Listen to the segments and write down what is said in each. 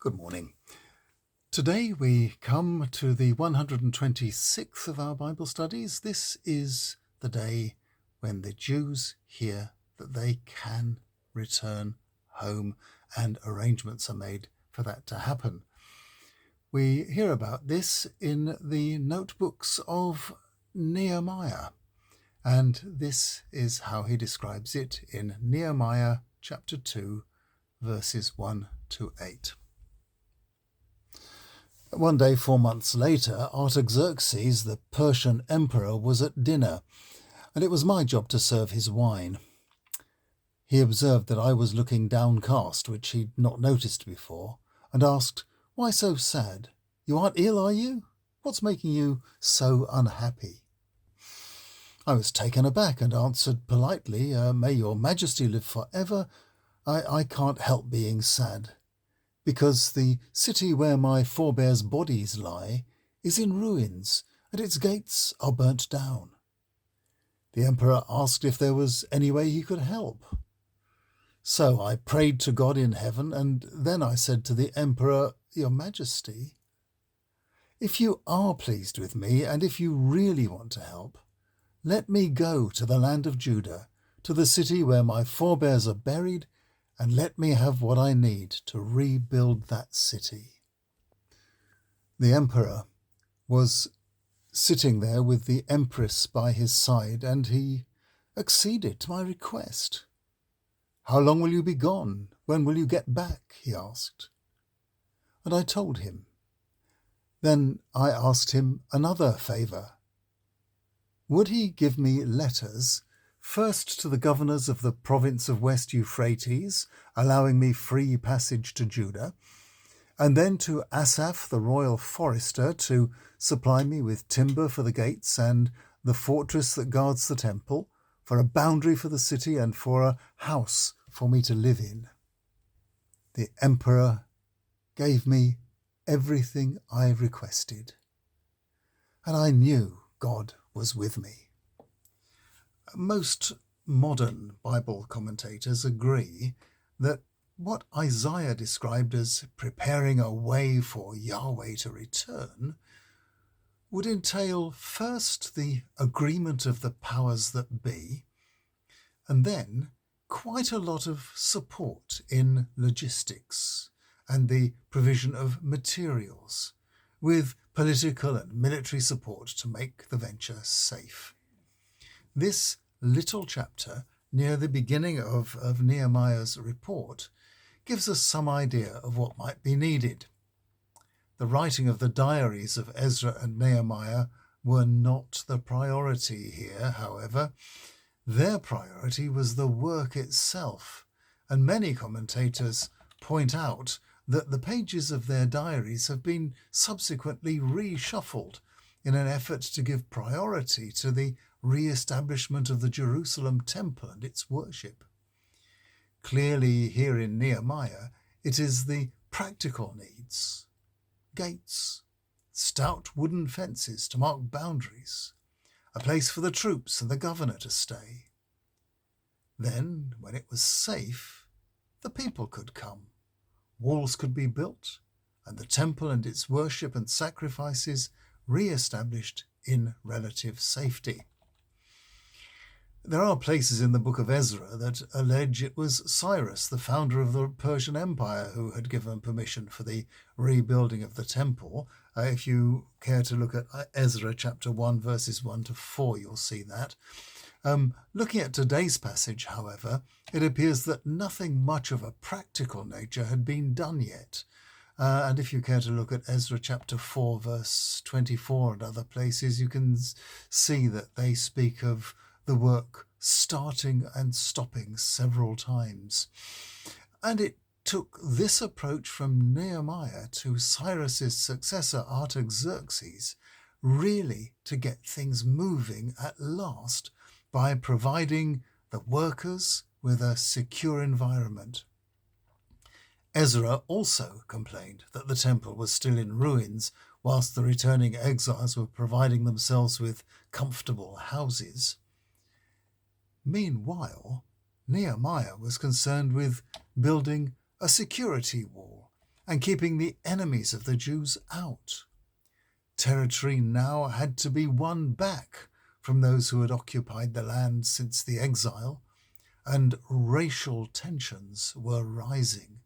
Good morning. Today we come to the 126th of our Bible studies. This is the day when the Jews hear that they can return home and arrangements are made for that to happen. We hear about this in the notebooks of Nehemiah, and this is how he describes it in Nehemiah chapter 2, verses 1 to 8. One day, 4 months later, Artaxerxes, the Persian emperor, was at dinner, and it was my job to serve his wine. He observed that I was looking downcast, which he'd not noticed before, and asked, "Why so sad? You aren't ill, are you? What's making you so unhappy?" I was taken aback and answered politely, "May your majesty live forever. I can't help being sad, because the city where my forebears' bodies lie is in ruins, and its gates are burnt down." The emperor asked if there was any way he could help. So I prayed to God in heaven, and then I said to the emperor, "Your Majesty, if you are pleased with me, and if you really want to help, let me go to the land of Judah, to the city where my forebears are buried, and let me have what I need to rebuild that city." The emperor was sitting there with the empress by his side, and he acceded to my request. "How long will you be gone? When will you get back?" he asked. And I told him. Then I asked him another favour. Would he give me letters, first to the governors of the province of West Euphrates, allowing me free passage to Judah, and then to Asaph, the royal forester, to supply me with timber for the gates and the fortress that guards the temple, for a boundary for the city and for a house for me to live in? The emperor gave me everything I requested, and I knew God was with me. Most modern Bible commentators agree that what Isaiah described as preparing a way for Yahweh to return would entail first the agreement of the powers that be, and then quite a lot of support in logistics and the provision of materials, with political and military support to make the venture safe. This little chapter near the beginning of Nehemiah's report gives us some idea of what might be needed. The writing of the diaries of Ezra and Nehemiah were not the priority here, however. Their priority was the work itself, and many commentators point out that the pages of their diaries have been subsequently reshuffled in an effort to give priority to the re-establishment of the Jerusalem temple and its worship. Clearly, here in Nehemiah, it is the practical needs: gates, stout wooden fences to mark boundaries, a place for the troops and the governor to stay. Then, when it was safe, the people could come. Walls could be built, and the temple and its worship and sacrifices re-established in relative safety. There are places in the book of Ezra that allege it was Cyrus, the founder of the Persian Empire, who had given permission for the rebuilding of the temple. If you care to look at Ezra chapter 1, verses 1 to 4, you'll see that. Looking at today's passage, however, it appears that nothing much of a practical nature had been done yet. And if you care to look at Ezra chapter 4, verse 24 and other places, you can see that they speak of the work starting and stopping several times. And it took this approach from Nehemiah to Cyrus's successor Artaxerxes really to get things moving at last by providing the workers with a secure environment. Ezra also complained that the temple was still in ruins, whilst the returning exiles were providing themselves with comfortable houses. Meanwhile, Nehemiah was concerned with building a security wall and keeping the enemies of the Jews out. Territory now had to be won back from those who had occupied the land since the exile, and racial tensions were rising,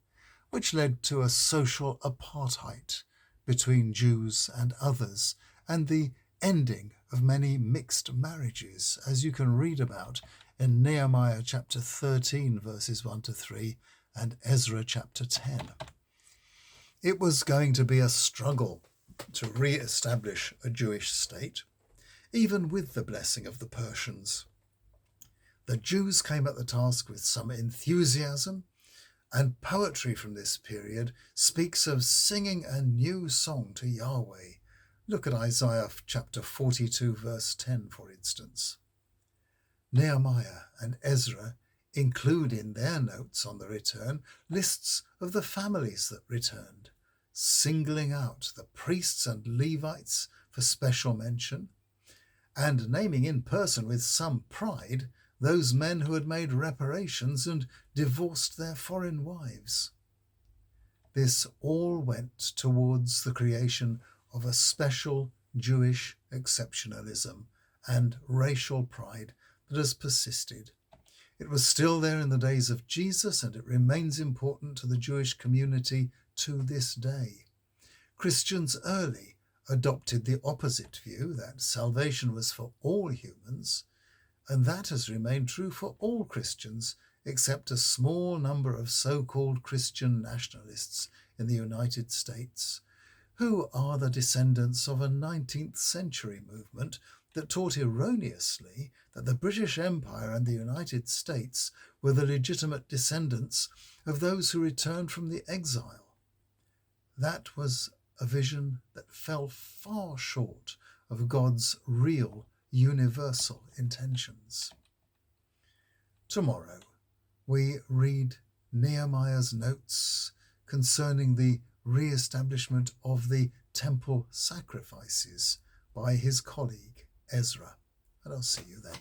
which led to a social apartheid between Jews and others, and the ending of many mixed marriages, as you can read about in Nehemiah chapter 13, verses 1 to 3, and Ezra chapter 10. It was going to be a struggle to re-establish a Jewish state, even with the blessing of the Persians. The Jews came at the task with some enthusiasm, and poetry from this period speaks of singing a new song to Yahweh. Look at Isaiah chapter 42, verse 10, for instance. Nehemiah and Ezra include in their notes on the return lists of the families that returned, singling out the priests and Levites for special mention, and naming in person with some pride those men who had made reparations and divorced their foreign wives. This all went towards the creation of a special Jewish exceptionalism and racial pride that has persisted. It was still there in the days of Jesus, and it remains important to the Jewish community to this day. Christians early adopted the opposite view, that salvation was for all humans, and that has remained true for all Christians except a small number of so-called Christian nationalists in the United States, who are the descendants of a 19th century movement that taught erroneously that the British Empire and the United States were the legitimate descendants of those who returned from the exile. That was a vision that fell far short of God's real universal intentions. Tomorrow we read Nehemiah's notes concerning the re-establishment of the temple sacrifices by his colleague Ezra, and I'll see you then.